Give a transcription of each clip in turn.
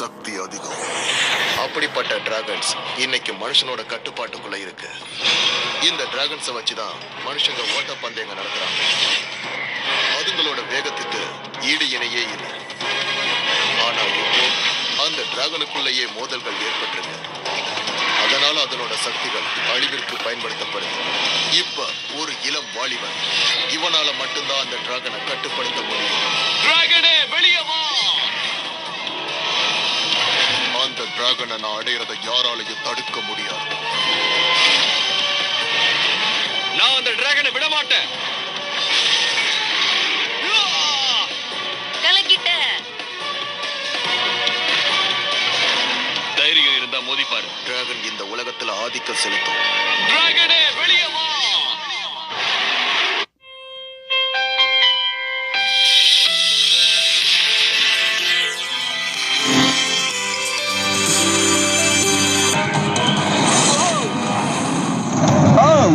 சக்தி அதிகம். அப்படிப்பட்ட டிராகன்ஸ் இன்னைக்கு மனுஷனோட கட்டுப்பாட்டுக்குள்ள இருக்கு. இந்த டிராகன்ஸை வச்சுதான் மனுஷங்க ஓட்ட பந்தயங்க நடத்துறாங்க. அதுங்களோட வேகத்துக்கு ஈடு இணையே இல்லை. ஆனா இப்போ அந்த டிராகனுக்குள்ளேயே மோதல்கள் ஏற்பட்டிருக்கு. அதனால அதனோட சக்திகள் அழிவிற்கு பயன்படுத்தப்படுது. இப்ப ஒரு இளம் வாலிபன், இவனால மட்டும்தான் அந்த டிராகனை கட்டுப்படுத்த முடியும். டிராகனே வெளியே வா! அந்த டிராகனை நான் அடையிறதை யாராலையும் தடுக்க முடியாது. நான் அந்த டிராகனை விட மாட்டேன். தைரியம் இருந்தா மோதிப்பாரு. டிராகன் இந்த உலகத்துல ஆதிக்கம் செலுத்தும். டிராகனே வெளியே வா!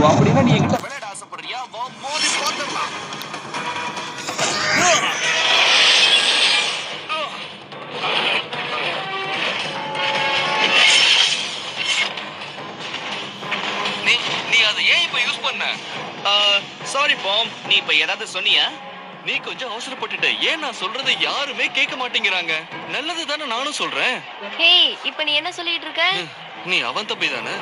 அப்படின்னா நீ என்கிட்ட விளையாட ஆசைப்படுறியா? மோதி போட்டுடலாம். நீ அதை ஏன் இப்ப யூஸ் பண்ண? சாரி பாம், நீ இப்ப ஏதாவது சொன்னியா? நீ கொஞ்சம் அவசரப்பட்டுட்ட. ஏன் நான் சொல்றதை யாருமே கேட்க மாட்டேங்கிறாங்க. நல்லது தானே நானும் சொல்றேன். ஹேய், இப்ப நீ என்ன சொல்லிட்டு இருக்க? நீ அவன் தம்பி தானே?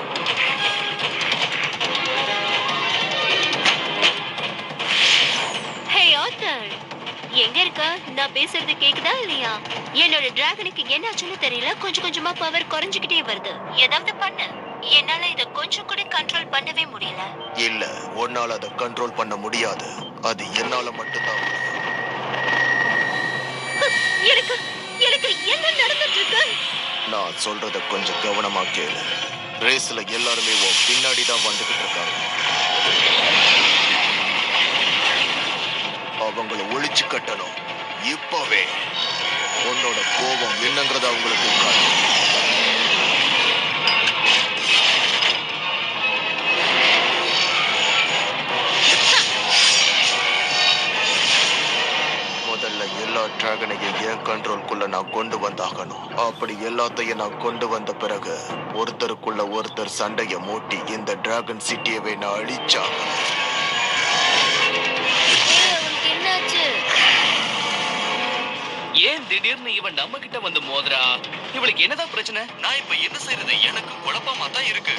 ஹே ஆத்தர், எங்க இருக்க? நான் பேசுறது கேக்குதா இல்லையா? என்னோட டிராகனுக்கு என்னாச்சுன்னு தெரியல, கொஞ்சம் கொஞ்சமா பவர் குறைஞ்சுக்கிட்டே வருது. ஏதாவது பண்ணு. என்னால இத கொஞ்சம் கூட கண்ட்ரோல் பண்ணவே முடியல. இல்ல, உன்னால அதை கண்ட்ரோல் பண்ண முடியாது. அது என்னால மட்டும்தான் முடியும். எனக்கு எனக்கு என்ன நடந்துட்டு இருக்கு? நான் சொல்றத கொஞ்சம் கவனமா கேளு. ரேஸ்ல எல்லாருமே உன் பின்னாடி தான் வந்துகிட்டு இருக்காங்க. அவங்கள ஒழிச்சு கட்டணும். இப்பவே உன்னோட கோபம் என்னங்கறத அவங்களுக்கு காட்டு. முதல்ல எல்லா டிராகனையும் என் கண்ட்ரோல்குள்ள நான் கொண்டு வந்தாகணும். அப்படி எல்லாத்தையும் நான் கொண்டு வந்த பிறகு ஒருத்தருக்குள்ள ஒருத்தர் சண்டைய மூட்டி இந்த டிராகன் சிட்டியவே நான் அழிச்சாகணும். உனக்கு என்னாச்சு? ஏன் திடீர்னு இவன் நம்ம கிட்ட வந்து மோதுறா? இவளுக்கு என்னதான் பிரச்சனை? நான் இப்ப என்ன செய்யறது? எனக்கு குழப்பமா தான் இருக்கு.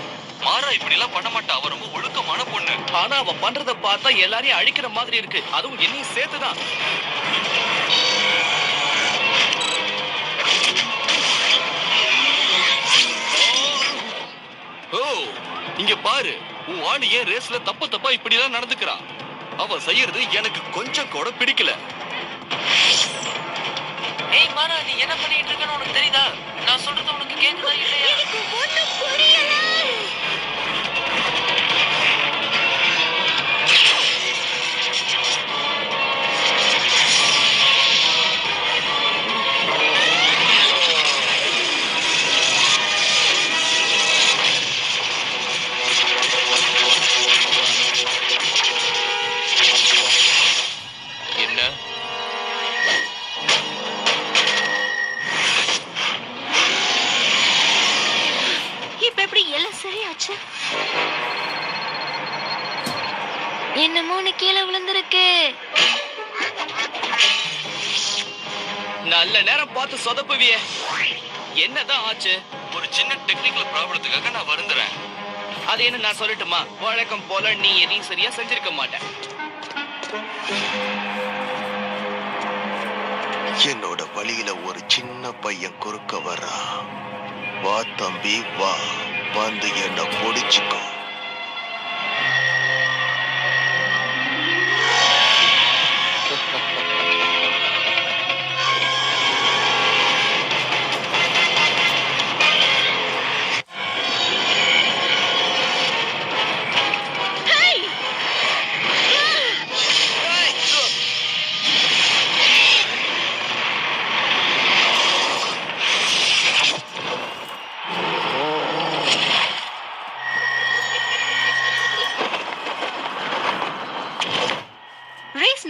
மாறா இப்படி எல்லாம் பண்ண மாட்டா. அவ ரொம்ப ஒழுக்கமான பொண்ணு. ஆனா அவ பண்றத பார்த்தா எல்லாரையும் அழிக்கிற மாதிரி இருக்கு. அதுவும் என்னையும் சேர்த்துதான். ஓ, இங்க பாரு. உன் ஆளு ஏன் ரேஸ்ல தப்பா இப்படிதான் நடந்துக்கிறான். அவ செய்யறது எனக்கு கொஞ்சம் கூட பிடிக்கல. ஏய் மாறா, நீ என்ன பண்ணிட்டு இருக்கன்னு உனக்கு தெரியுதா? நான் சொல்றது உனக்கு கேக்குதா இல்லையா? எனக்கு ஒண்ணும் புரியல. என்ன? இப்ப எப்படி எல்லாம் சரியாச்சு? என்னமோ நீ கீழே விழுந்திருக்கு. நல்ல நேரம் பார்த்து சொதப்புவியே. என்னதான் ஆச்சு? ஒரு சின்ன டெக்னிக்கல் ப்ராப்ளத்துக்காக நான் வருந்துறேன். அது என்ன நான் சொல்லட்டுமா? வழக்கம் போல நீ எதையும் சரியா செஞ்சிருக்க மாட்ட. என்னோட வழியில ஒரு சின்ன பையன் குறுக்க வர்றா. வா தம்பி வா, வந்து என்ன பொடிச்சுக்கோ.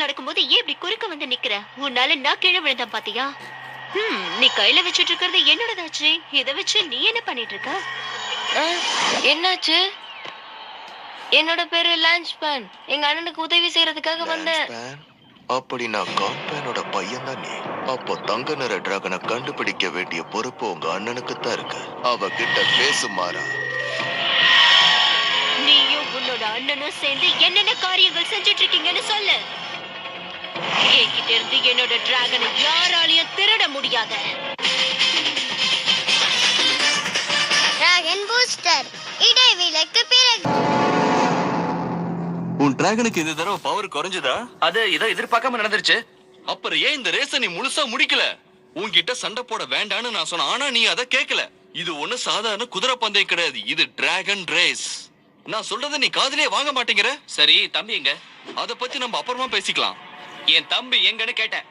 நடக்கும்போது ஏன் இப்படி குறுக்க வந்து நிக்கிற? உன்னால நான் கீழே விழுந்தேன் பாத்தியா? நீ கையில வச்சிட்டு இருக்கிறது என்னோடதாச்சு. இத வச்சு நீ என்ன பண்ணிட்டு இருக்க? என்னாச்சு? என்னோட பேரு லான்ச் பேன். எங்க அண்ணனுக்கு உதவி செய்யறதுக்காக வந்தேன். லான்ஸ்பேன்? அப்படின்னா காம்பேனோட பையன் தான் நீ. அப்போ தங்க நிற டிராகனை கண்டுபிடிக்க வேண்டிய பொறுப்பு உங்க அண்ணனுக்கு தான் இருக்கு. அவகிட்ட பேசுமாறா. நீயும் உன்னோட அண்ணனும் சேர்ந்து என்னென்ன காரியங்கள் செஞ்சுட்டு இருக்கீங்கன்னு சொல்லு. என்கிட்ட இருந்து என்னோட டிராகனை யாராலையும் திருட முடியாத. டிராகன் பூஸ்டர் இடைவேளைக்கு பிறகு. உன் டிராகனுக்கு இந்த தடவை பவர் குறைஞ்சதா? அது இதை எதிர்பார்க்காம நடந்துருச்சு. அப்புறம் ஏன் இந்த ரேஸ நீ முழுசா முடிக்கல? உன்கிட்ட சண்டை போட வேண்டான்னு நான் சொன்னேன், ஆனா நீ அதை கேட்கல. இது ஒண்ணு சாதாரண குதிரை பந்தயம் கிடையாது, இது டிராகன் ரேஸ். நான் சொல்றதை நீ காதுலயே வாங்க மாட்டேங்கிற. சரி, தம்பி எங்க? அத பத்தி நம்ம அப்புறமா பேசிக்கலாம். என் தம்பி எங்கன்னு கேட்டேன்.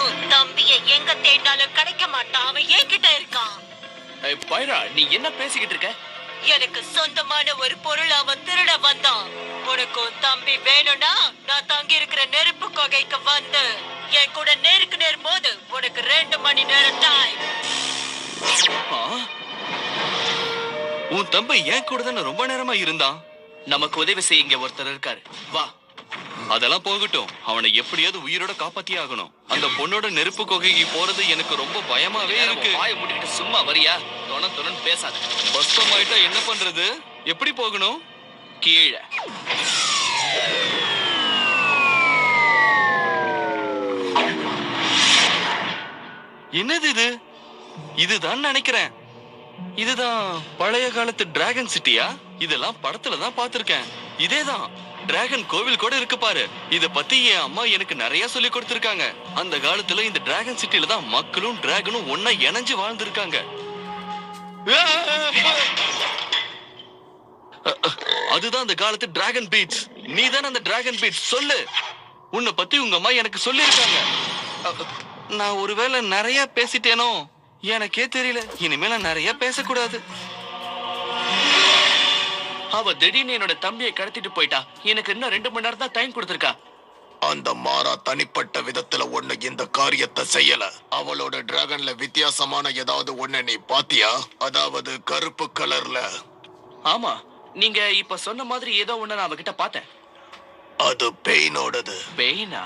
உன் தம்பியை எங்க தேடினாலும் கிடைக்க மாட்டான். அவன் என்கிட்ட இருக்கான். பைரா, நீ என்ன பேசிக்கிட்டு இருக்க? எனக்கு சொந்தமான ஒரு பொருள் அவன் திருட வந்தான். உனக்கு உன் தம்பி வேணும்னா நான் தங்கி இருக்கிற நெருப்பு கொகைக்கு வந்து என் கூட நேருக்கு நேர் மோது. உனக்கு 2 மணி நேரம் டைம். உன் தம்பி என் கூட தானே ரொம்ப நேரமா இருந்தான். நமக்கு உதவி செய்ய இங்க ஒருத்தர் இருக்காரு, வா. அதெல்லாம் போகட்டும், அவனை எப்படியாவது உயிரோட காப்பாத்தியே ஆகணும். அந்த பொண்ணோட நெருப்பு கொகைக்கு போறது எனக்கு ரொம்ப பயமாவே இருக்கு. வாயை மூடிக்கிட்டு சும்மா வரியா? தொண பேசாத. பஸ்டம் ஆயிட்டா என்ன பண்றது? எப்படி போகணும்? கீழே. என்னது இது? இதுதான் நினைக்கிறேன். இதுதான் பழைய காலத்து டிராகன் சிட்டியா? இதெல்லாம் படத்துல தான் பார்த்திருக்கேன். இதேதான் டிராகன் கோவில் கூட இருக்கு பாரு. இத பத்தி என் அம்மா எனக்கு நிறைய சொல்லி கொடுத்திருக்காங்க. அந்த காலத்துல இந்த டிராகன் சிட்டில தான் மக்களும் டிராகனும் ஒன்னா இணைஞ்சு வாழ்ந்திருக்காங்க. அதுதான் அந்த காலத்து டிராகன் பீட்ஸ். நீ தானே அந்த டிராகன் பீட்ஸ்? சொல்லு. உன்னை பத்தி உங்க அம்மா எனக்கு சொல்லி இருக்காங்க. நான் ஒருவேளை நிறைய பேசிட்டேனோ எனக்கே தெரியல. இனிமேல நிறைய பேசக்கூடாது. அவ திடீர்னு என்னோட தம்பியை கடத்திட்டு போயிட்டா. எனக்கு இன்னும் 2 மணி நேரம் தான் டைம் கொடுத்திருக்கா. அந்த மாறா தனிப்பட்ட விதத்துல ஒண்ணு இந்த காரியத்தை செய்யல. அவளோட டிராகன்ல வித்தியாசமான ஏதாவது ஒண்ணு நீ பாத்தியா? அதாவது கருப்பு கலர்ல. ஆமா, நீங்க இப்ப சொன்ன மாதிரி ஏதோ ஒண்ணு நான் அவகிட்ட பார்த்தேன். அது பெயினோடது. பெயினா?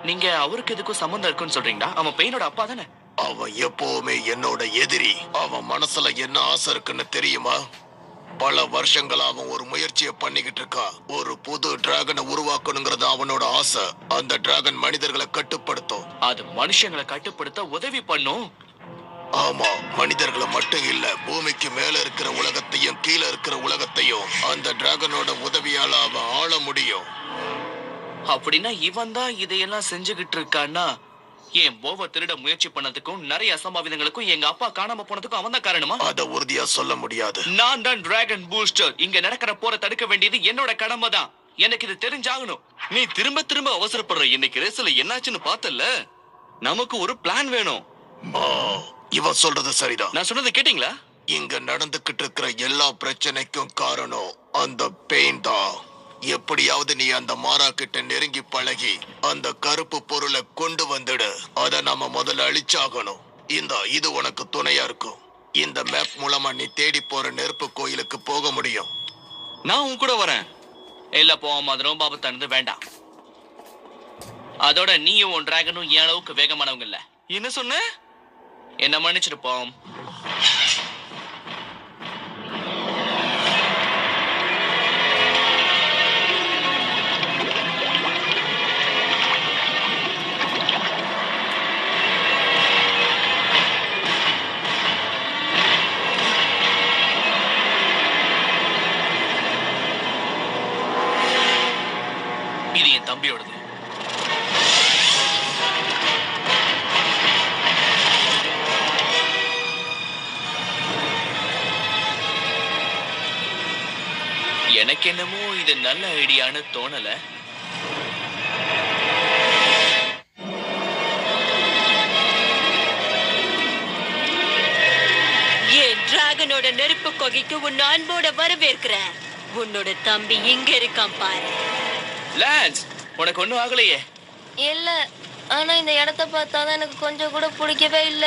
நீங்க அவருக்கு எதுக்கும் சம்பந்தம் இருக்குன்னு சொல்றீங்களா? அவன் பெயினோட அப்பா தானே? அவன் எப்பவுமே என்னோட எதிரி. அவன் மனசுல என்ன ஆசை இருக்குன்னு தெரியுமா? பல வருஷங்களா அவன் ஒரு முயற்சியை பண்ணிக்கிட்டு இருக்கான். ஒரு புது டிராகனை உருவாக்கணுங்கிறது அவனோட ஆசை. அந்த டிராகன் மனிதர்களை கட்டுப்படுத்தும். அது மனுஷங்களை கட்டுப்படுத்த உதவி பண்ணும். ஆமா, மனிதர்களை மட்டும் இல்ல, பூமிக்கு மேல இருக்கிற உலகத்தையும் கீழே இருக்கிற உலகத்தையும் அந்த டிராகனோட உதவியால அவன் ஆள முடியும். அப்படின்னா இவன் தான் இதையெல்லாம் செஞ்சுகிட்டு இருக்கான்னா, என் போவ திருட முயற்சி பண்ணதுக்கும் நிறைய அசம்பாவிதங்களுக்கும் எங்க அப்பா காணாம போனதுக்கும் அவன் தான் காரணமா? அத உறுதியா சொல்ல முடியாது. நான் தான் டிராகன் பூஸ்டர். இங்க நடக்கிற போரை தடுக்க வேண்டியது என்னோட கடமை தான். எனக்கு இது தெரிஞ்சாகணும். நீ திரும்ப திரும்ப அவசரப்படுற. இன்னைக்கு ரேஸ்ல என்னாச்சுன்னு பார்த்தல. நமக்கு ஒரு பிளான் வேணும். இவன் சொல்றது சரிதான். நான் சொன்னதை கேட்டீங்களா? இங்க நடந்துகிட்டு இருக்கிற எல்லா பிரச்சனைக்கும் காரணம் அந்த பெயின் தான். எப்படியாவது நீ அந்த மாறா கிட்ட நெருங்கி பழகி அந்த கருப்பு பொருளை கொண்டு வந்துடு. அத நாம முதல்ல அழிச்சாகணும். இது உனக்கு துணையா இருக்கும். இந்த மேப் மூலமா நீ தேடி போற நெருப்பு கோயிலுக்கு போக முடியும். நான் உன் கூட வரேன். இல்ல போவோம், அது ரொம்ப ஆபத்தானது, வேண்டாம். அதோட நீயும் உன் டிராகனும் என் அளவுக்கு வேகமானவங்க இல்ல. என்ன சொன்ன? என்ன மன்னிச்சிருப்போம். இது என் தம்பியோடது. எனக்கு என்னமோ இது நல்ல ஐடியான்னு தோணல. ஏன் டிராகனோட நெருப்பு கொகைக்கு உன் அன்போட வரவேற்கிறேன். உன்னோட தம்பி இங்க இருக்கான் பாரு. லான்ஸ், உனக்கு ஒண்ணும் ஆகலையே? இல்ல, ஆனா இந்த இடத்த பார்த்தாதான் எனக்கு கொஞ்சம் கூட பிடிக்கவே இல்ல.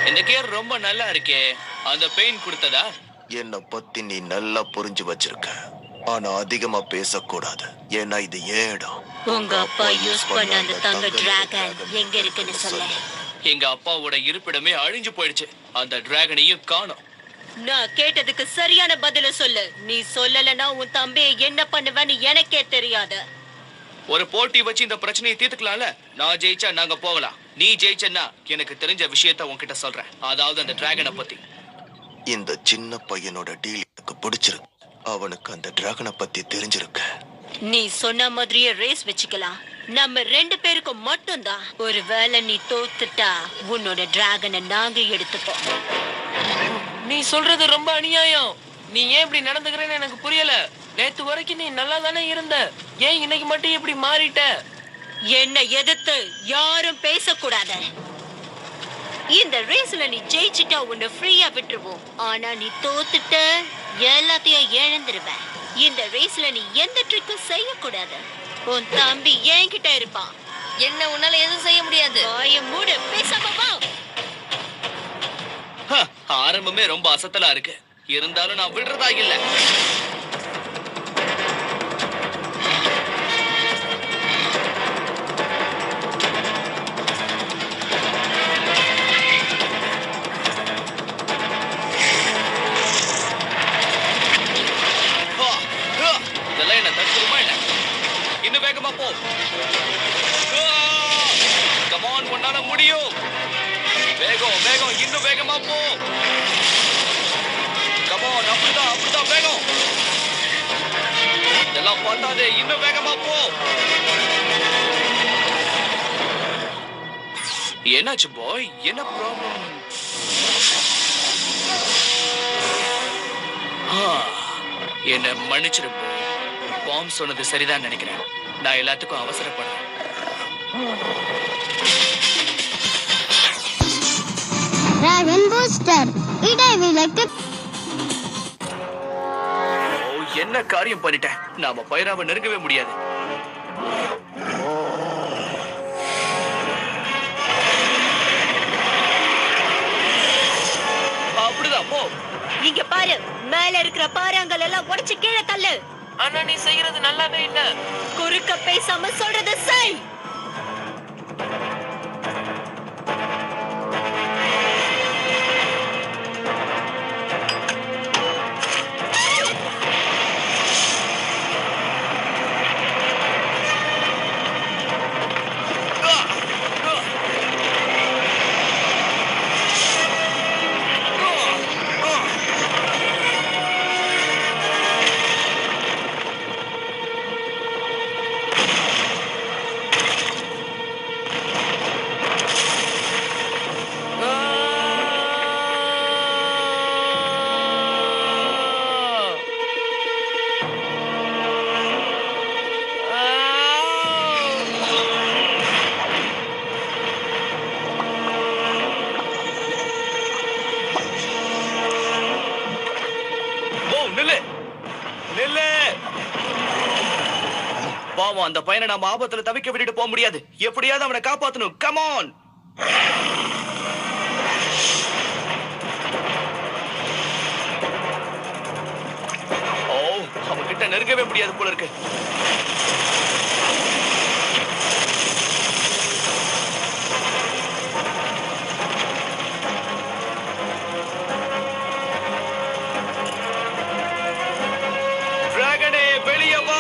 இந்த கேர் ரொம்ப நல்லா இருக்கே. அந்த பெயின் கொடுத்ததா? என்னை பத்தி நீ நல்லா புரிஞ்சு வச்சிருக்க. ஆனா அதிகமா பேசக்கூடாது, ஏன்னா இது ஏன் இடம். உங்க அப்பா யூஸ் பண்ண அந்த தங்க டிராகன் எங்க இருக்குன்னு சொல்ல. எங்க அப்பாவோட இருப்பிடமே அழிஞ்சு போயிடுச்சு. அந்த டிராகனையும் காணோம். நான் கேட்டதுக்கு சரியான பதில சொல்லு. நீ சொல்லலன்னா உன் தம்பியை என்ன பண்ணுவேன்னு எனக்கே தெரியாது. ஒரு போட்டி வச்சு இந்த பிரச்சனையை தீர்த்துக்கலாம்ல. நான் ஜெயிச்சா நாங்க போகலாம். நீ ஜெயிச்சன்னா எனக்கு தெரிஞ்ச விஷயத்த உன்கிட்ட சொல்றேன். அதாவது அந்த டிராகனை பத்தி. இந்த சின்ன பையனோட டீல் எனக்கு பிடிச்சிருக்கு. அவனுக்கு அந்த டிராகனை பத்தி தெரிஞ்சிருக்கு. நீ சொன்ன மாதிரியே ரேஸ் வச்சுக்கலாம். நம்ம 2 பேருக்கும் மட்டும்தான். ஒருவேளை நீ தோத்துட்டா உன்னோட டிராகனை நாங்க எடுத்துப்போம். நீ சொல்றது ரொம்ப அநியாயம். நீ ஏன் இப்படி நடந்துக்கிறேன்னு எனக்கு புரியல. நேத்து வரைக்கும் நீ நல்லா தானே இருந்த. ஏன் இன்னைக்கு மட்டும் இப்படி மாறிட்ட? என்னை எதிர்த்து யாரும் பேசக்கூடாது. இந்த ரேஸ்ல நீ ஜெயிச்சுட்டா உன்னை ஃப்ரீயா விட்டுருவோம். ஆனா நீ தோத்துட்ட எல்லாத்தையும் இழந்துருவ. இந்த ரேஸ்ல நீ எந்த ட்ரிக்கும் செய்யக்கூடாது. உன் தம்பி என்கிட்ட இருப்பான். என்ன உன்னால எதுவும் செய்ய முடியாது. வாயை மூடு, பேசாம வா. ஆரம்பமே ரொம்ப அசத்தலா இருக்கு. இருந்தாலும் நான் விடுறதா இல்ல. இதெல்லாம் என்ன தடுத்துருமா என்ன? இன்னும் வேகமா போ. கமான், உன்னால முடியும். வேகம் வேகம், இன்னும் வேகமா போ. கமான், அப்படிதான் வேகம். இதெல்லாம் பார்த்தாதே, இன்னும் வேகமா போ. என்னாச்சு பாய்? என்ன ப்ராப்ளம்? என்ன மன்னிச்சிரு பாய். பாம் சொன்னது சரிதான் நினைக்கிறேன். நான் எல்லாத்துக்கும் அவசரப்படுறேன். Dragon booster இடைவிலக்கு. என்ன காரியம் பண்ணிட்டேன். நாம பைராவை நெருங்கவே முடியாது. அப்படிதான் போ. இங்க பாரு, மேல இருக்கிற பாறாங்கல் எல்லாம் உடைச்சு கீழே தள்ளு. ஆனா நீ செய்யறது நல்லாவே இல்ல. குறுக்க பேசாம சொல்றத செய். பாவம், அந்த பையனை நாம ஆபத்துல தவிக்க விட்டுட்டு போக முடியாது. எப்படியாவது அவனை காப்பாத்தணும். கமான். ஓ, அவன்கிட்ட நெருங்கவே முடியாது போல இருக்கு. டிராகனே, வெளியே வா.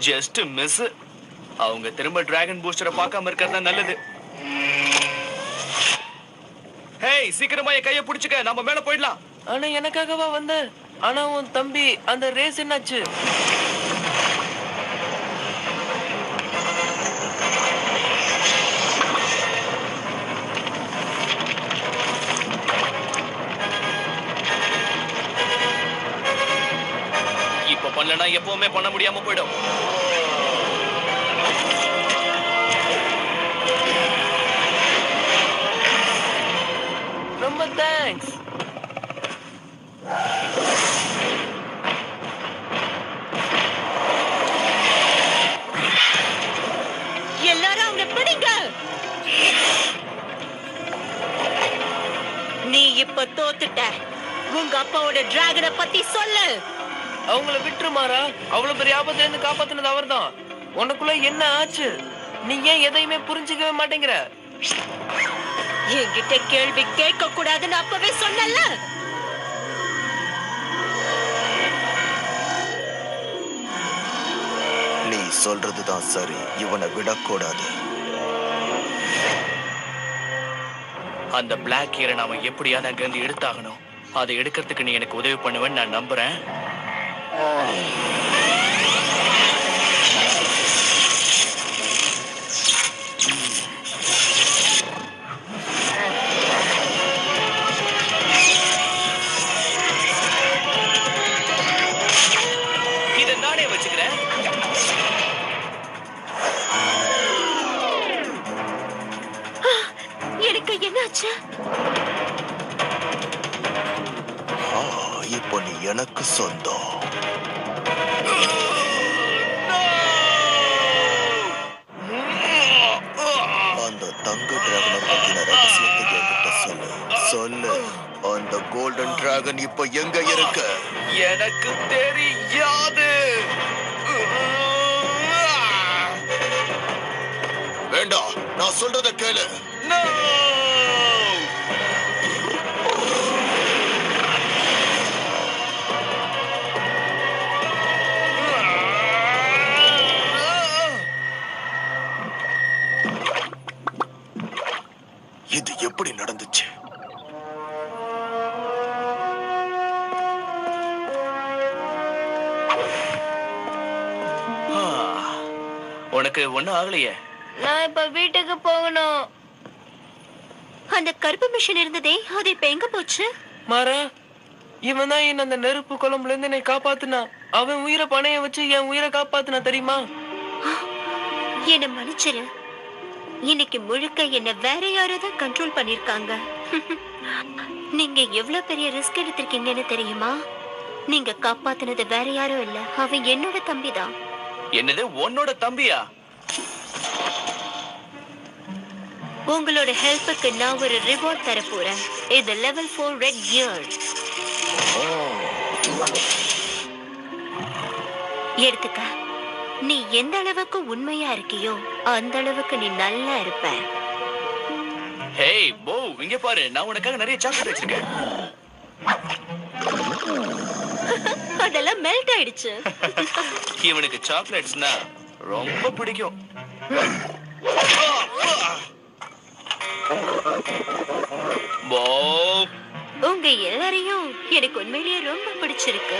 Just miss. அவங்க திரும்ப டிராகன் பூஸ்டரை பார்க்காம இருக்கிறது தான் நல்லது. ஹேய், சீக்கிரமா என் கையை பிடிச்சுக்க, நம்ம மேல போயிடலாம். ஆனா எனக்காகவா வந்த? ஆனா உன் தம்பி அந்த ரேஸ் என்னாச்சு? இப்ப பண்ணலனா எப்பவுமே பண்ண முடியாம போயிடும். ரொம்ப தேங்க்ஸ். எல்லாரும் அவனை பிடிங்க. நீ இப்ப தோத்துட்ட. உங்க அப்பாவோட டிராகனை பத்தி சொல்லு. அவங்கள விட்டுருமாரா? அவ்வளவு பெரிய ஆபத்துல இருந்து காப்பாத்தினது அவர்தான். உனக்குள்ள என்ன ஆச்சு? நீ ஏன் எதையுமே புரிஞ்சுக்கவே மாட்டேங்கிற? என்கிட்ட கேள்வி கேட்க கூடாதுன்னு அப்பவே சொன்னல. நீ சொல்றதுதான் சரி. இவனை விடக்கூடாது. அந்த பிளாக் ஹீரை நாம எப்படியாவது அங்க இருந்து எடுத்தாகணும். அதை எடுக்கிறதுக்கு நீ எனக்கு உதவி பண்ணுவேன்னு நான் நம்புறேன். இதை நானே வச்சுக்கிறேன். எனக்கு என்னாச்சு? இப்போ நீ எனக்கு சொந்தம். அந்த தங்க டிராகனை பத்தின ரகசியத்தை என்கிட்ட சொல்லு. சொல்லு. அந்த கோல்டன் டிராகன் இப்ப எங்க இருக்கு? எனக்கு தெரியாது. வேண்டாம், நான் சொல்றத கேளு. No! இது எப்படி நடந்துச்சு? உனக்கு ஒண்ணும் ஆகலையே? நான் இப்ப வீட்டுக்கு போகணும். அந்த கருப்பு மிஷின் இருந்ததே, அது இப்ப எங்க போச்சு? மாறா, இவன் தான் என்ன அந்த நெருப்பு குழம்புல இருந்து என்னை காப்பாத்துனா. அவன் உயிரை பணைய வச்சு என் உயிரை காப்பாத்துனா தெரியுமா? என்ன மன்னிச்சிரு. இன்னைக்கு முழுக்க என்ன வேற யாராவது கண்ட்ரோல் பண்ணிருக்காங்க. நீங்க எவ்வளவு பெரிய ரிஸ்க் எடுத்திருக்கீங்கன்னு தெரியுமா? நீங்க காப்பாத்துனது வேற யாரும் இல்ல, அவன் என்னோட தம்பிதான். என்னது, உன்னோட தம்பியா? உங்களோட ஹெல்ப்புக்கு நான் ஒரு ரிவார்ட் தர போறேன். இது லெவல் 4 ரெட் கியர். எடுத்துக்க. நீ எந்த அளவுக்கு உண்மையா இருக்கியோ அந்த அளவுக்கு நீ நல்லா இருப்ப. ஹேய் போ, இங்க பாரு, நான் உனக்காக நிறைய சாக்லேட் வச்சிருக்கேன். அதெல்லாம் மெல்ட் ஆயிடுச்சு. இவனுக்கு சாக்லேட்ஸ்னா ரொம்ப பிடிக்கும். போ. உங்க எல்லாரையும் எனக்கு உண்மையிலேயே ரொம்ப பிடிச்சிருக்கு.